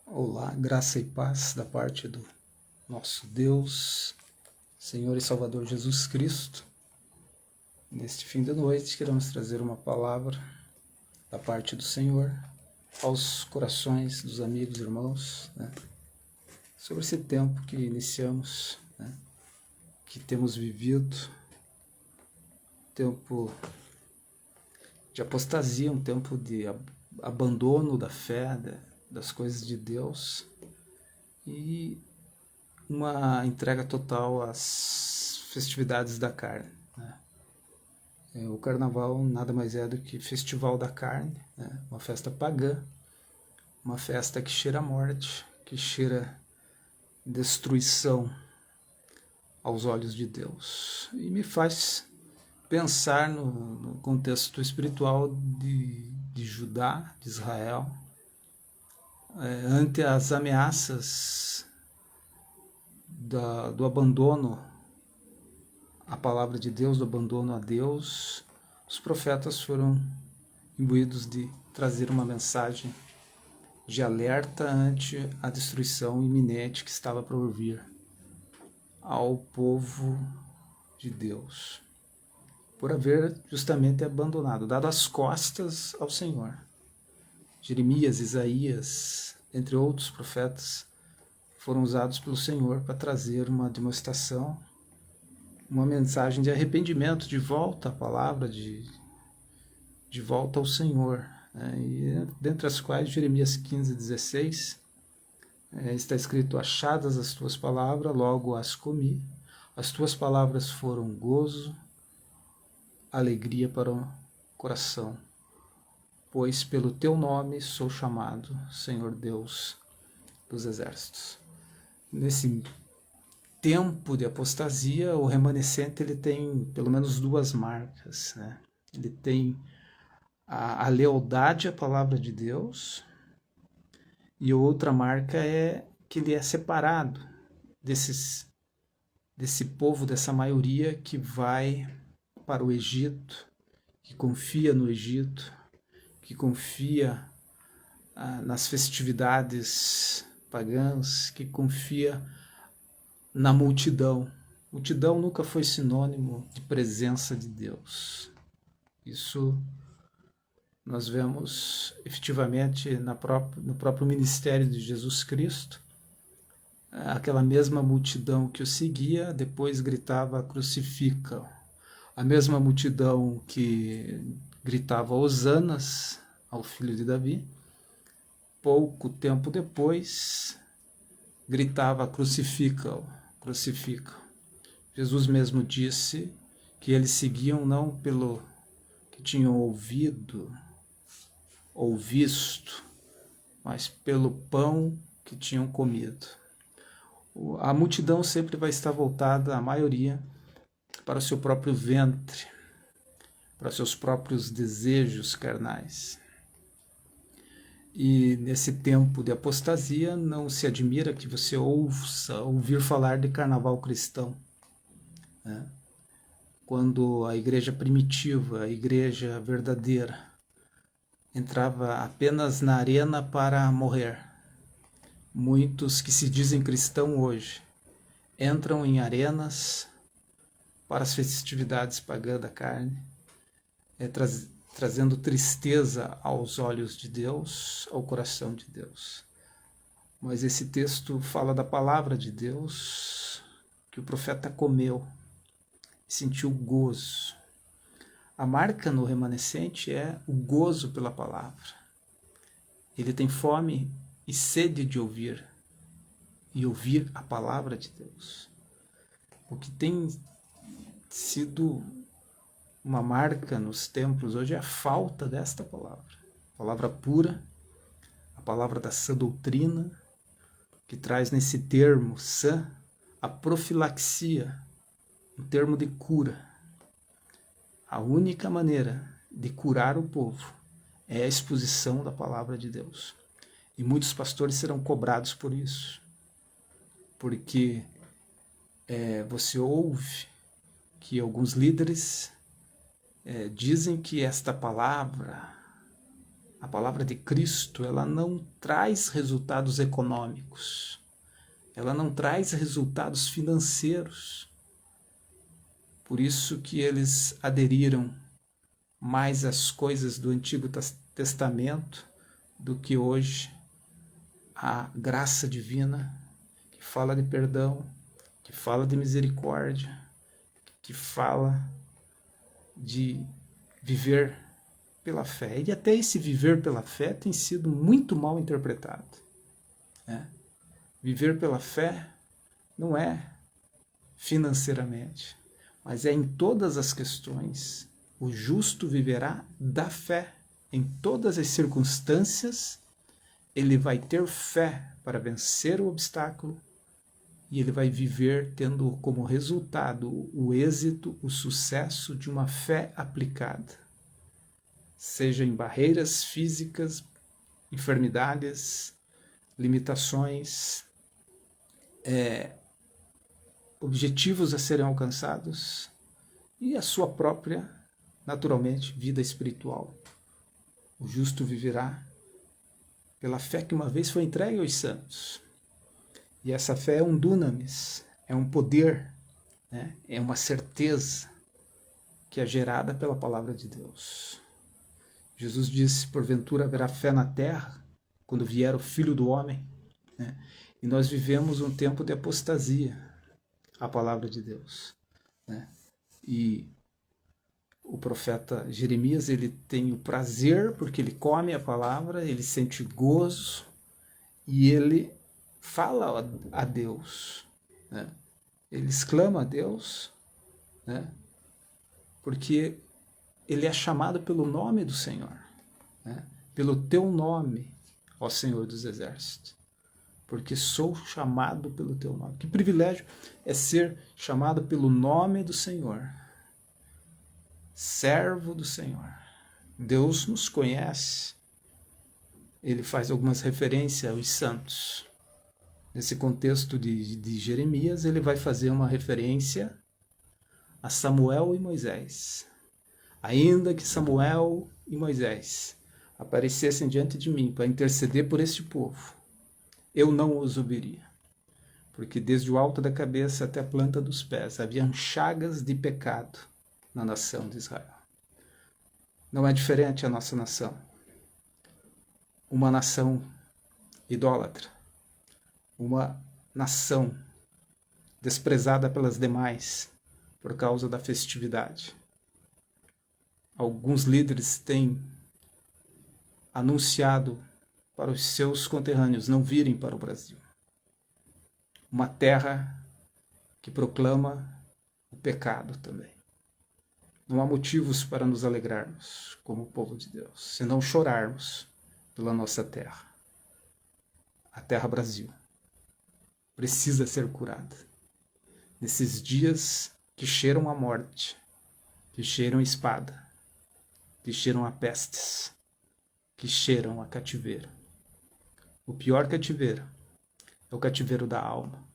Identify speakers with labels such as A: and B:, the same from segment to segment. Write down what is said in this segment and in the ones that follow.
A: Olá, graça e paz da parte do nosso Deus, Senhor e Salvador Jesus Cristo. Neste fim de noite, queremos trazer uma palavra da parte do Senhor aos corações dos amigos e irmãos, sobre esse tempo que iniciamos, que temos vivido, tempo de apostasia, um tempo de abandono da fé, das coisas de Deus, e uma entrega total às festividades da carne. O carnaval nada mais é do que festival da carne, uma festa pagã, uma festa que cheira a morte, que cheira destruição aos olhos de Deus. E me faz pensar no contexto espiritual de Judá, de Israel, ante as ameaças do abandono à palavra de Deus, do abandono a Deus. Os profetas foram imbuídos de trazer uma mensagem de alerta ante a destruição iminente que estava por vir ao povo de Deus, por haver justamente abandonado, dado as costas ao Senhor. Jeremias, Isaías, entre outros profetas, foram usados pelo Senhor para trazer uma demonstração, uma mensagem de arrependimento, de volta à palavra, de volta ao Senhor. E dentre as quais, Jeremias 15:16, está escrito: achadas as tuas palavras, logo as comi. As tuas palavras foram gozo, alegria para o coração, pois pelo teu nome sou chamado, Senhor Deus dos exércitos. Nesse tempo de apostasia, o remanescente ele tem pelo menos duas marcas. Ele tem a lealdade à palavra de Deus, e outra marca é que ele é separado desse povo, dessa maioria que vai para o Egito, que confia no Egito, que confia nas festividades pagãs, que confia na multidão. Multidão nunca foi sinônimo de presença de Deus. Isso nós vemos efetivamente no próprio ministério de Jesus Cristo. Aquela mesma multidão que o seguia, depois gritava: crucifica. A mesma multidão que gritava hosanas ao filho de Davi, pouco tempo depois gritava: crucifica-o, crucifica. Jesus mesmo disse que eles seguiam não pelo que tinham ouvido ou visto, mas pelo pão que tinham comido. A multidão sempre vai estar voltada, a maioria, para o seu próprio ventre, para seus próprios desejos carnais. E nesse tempo de apostasia, não se admira que você ouça ouvir falar de carnaval cristão. Quando a igreja primitiva, a igreja verdadeira, entrava apenas na arena para morrer. Muitos que se dizem cristãos hoje entram em arenas para as festividades pagãs da carne, trazendo tristeza aos olhos de Deus, ao coração de Deus. Mas esse texto fala da palavra de Deus, que o profeta comeu e sentiu gozo. A marca no remanescente é o gozo pela palavra. Ele tem fome e sede de ouvir, e ouvir a palavra de Deus. O que tem sido uma marca nos templos hoje é a falta desta palavra. A palavra pura, a palavra da sã doutrina, que traz nesse termo sã a profilaxia, um termo de cura. A única maneira de curar o povo é a exposição da palavra de Deus. E muitos pastores serão cobrados por isso, porque você ouve que alguns líderes dizem que esta palavra A palavra de Cristo, ela não traz resultados econômicos. Ela não traz resultados financeiros. Por isso que eles aderiram mais às coisas do Antigo Testamento do que hoje a graça divina, que fala de perdão, que fala de misericórdia, que fala de viver pela fé. E até esse viver pela fé tem sido muito mal interpretado, né? Viver pela fé não é financeiramente, mas é em todas as questões. O justo viverá da fé. Em todas as circunstâncias, ele vai ter fé para vencer o obstáculo e ele vai viver tendo como resultado o êxito, o sucesso de uma fé aplicada, seja em barreiras físicas, enfermidades, limitações, objetivos a serem alcançados e a sua própria, naturalmente, vida espiritual. O justo viverá pela fé que uma vez foi entregue aos santos. E essa fé é um dunamis, é um poder, né? É uma certeza que é gerada pela palavra de Deus. Jesus disse, porventura haverá fé na terra quando vier o Filho do Homem, né? E nós vivemos um tempo de apostasia à palavra de Deus, né? E o profeta Jeremias, ele tem o prazer porque ele come a palavra, ele sente gozo e ele fala a Deus, né? Ele exclama a Deus, né? Porque ele é chamado pelo nome do Senhor, né? Pelo teu nome, ó Senhor dos Exércitos, porque sou chamado pelo teu nome. Que privilégio é ser chamado pelo nome do Senhor, servo do Senhor. Deus nos conhece. Ele faz algumas referências aos santos. Nesse contexto de Jeremias, ele vai fazer uma referência a Samuel e Moisés. Ainda que Samuel e Moisés aparecessem diante de mim para interceder por este povo, eu não os ouviria, porque desde o alto da cabeça até a planta dos pés haviam chagas de pecado na nação de Israel. Não é diferente a nossa nação. Uma nação idólatra, uma nação desprezada pelas demais por causa da festividade. Alguns líderes têm anunciado para os seus conterrâneos não virem para o Brasil. Uma terra que proclama o pecado também. Não há motivos para nos alegrarmos como povo de Deus, senão chorarmos pela nossa terra. A terra Brasil precisa ser curada. Nesses dias que cheiram a morte, que cheiram a espada, que cheiram a pestes, que cheiram a cativeiro. O pior cativeiro é o cativeiro da alma.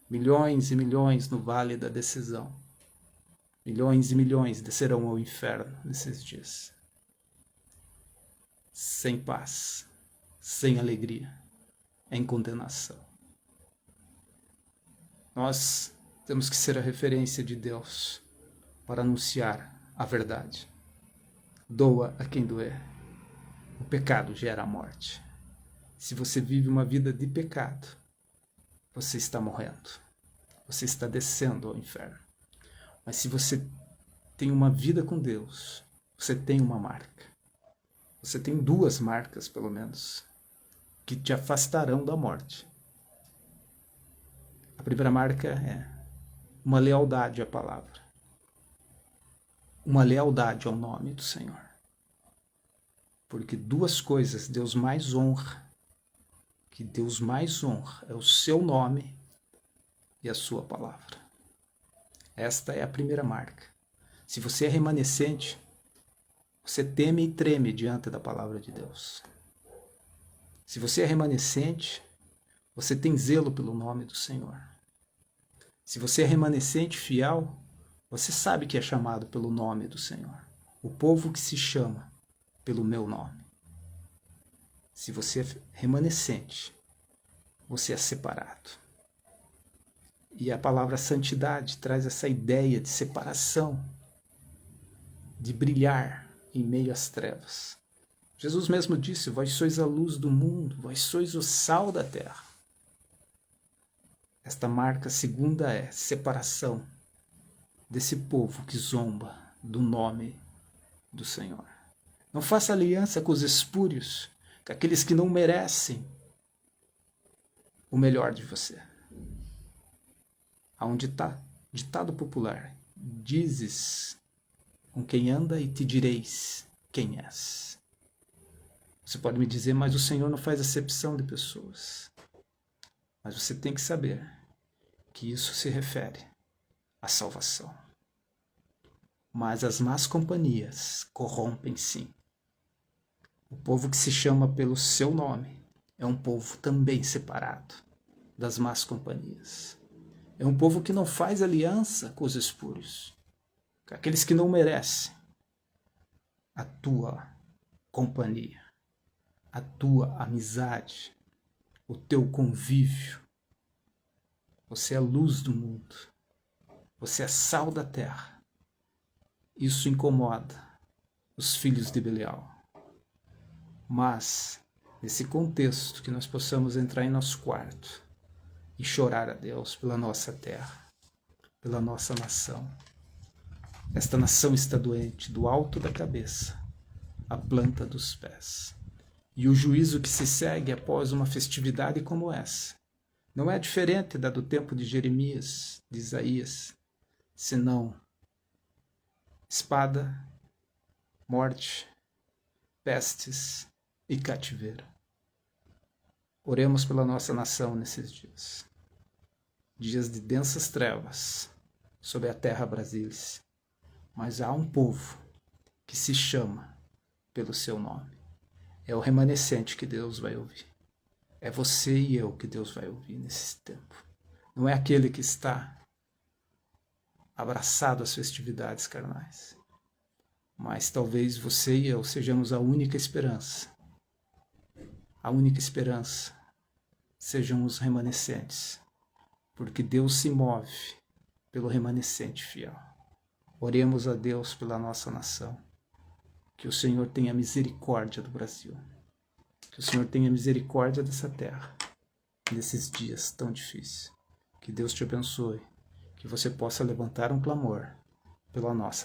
A: Milhões e milhões no vale da decisão. Milhões e milhões descerão ao inferno nesses dias. Sem paz, sem alegria, em condenação. Nós temos que ser a referência de Deus para anunciar a verdade. Doa a quem doer. O pecado gera a morte. Se você vive uma vida de pecado, você está morrendo. Você está descendo ao inferno. Mas se você tem uma vida com Deus, você tem uma marca. Você tem duas marcas, pelo menos, que te afastarão da morte. A primeira marca é uma lealdade à palavra. Uma lealdade ao nome do Senhor. Porque duas coisas Deus mais honra, que Deus mais honra é o seu nome e a sua palavra. Esta é a primeira marca. Se você é remanescente, você teme e treme diante da palavra de Deus. Se você é remanescente, você tem zelo pelo nome do Senhor. Se você é remanescente fiel, você sabe que é chamado pelo nome do Senhor. O povo que se chama pelo meu nome. Se você é remanescente, você é separado. E a palavra santidade traz essa ideia de separação, de brilhar em meio às trevas. Jesus mesmo disse: vós sois a luz do mundo, vós sois o sal da terra. Esta marca segunda é separação desse povo que zomba do nome do Senhor. Não faça aliança com os espúrios, com aqueles que não merecem o melhor de você. Há um ditado popular: dizes com quem anda e te direis quem és. Você pode me dizer, mas o Senhor não faz acepção de pessoas. Mas você tem que saber que isso se refere à salvação. Mas as más companhias corrompem sim. O povo que se chama pelo seu nome é um povo também separado das más companhias. É um povo que não faz aliança com os espúrios, com aqueles que não merecem a tua companhia, a tua amizade, o teu convívio. Você é a luz do mundo. Você é sal da terra. Isso incomoda os filhos de Belial. Mas, nesse contexto, que nós possamos entrar em nosso quarto e chorar a Deus pela nossa terra, pela nossa nação. Esta nação está doente, do alto da cabeça à planta dos pés. E o juízo que se segue após uma festividade como essa não é diferente da do tempo de Jeremias, de Isaías, senão espada, morte, pestes e cativeiro. Oremos pela nossa nação nesses dias. Dias de densas trevas sobre a terra brasileira. Mas há um povo que se chama pelo seu nome. É o remanescente que Deus vai ouvir. É você e eu que Deus vai ouvir nesse tempo. Não é aquele que está abraçado às festividades carnais. Mas talvez você e eu sejamos a única esperança. A única esperança sejam os remanescentes. Porque Deus se move pelo remanescente fiel. Oremos a Deus pela nossa nação. Que o Senhor tenha misericórdia do Brasil. Que o Senhor tenha misericórdia dessa terra, nesses dias tão difíceis. Que Deus te abençoe. Que você possa levantar um clamor pela nossa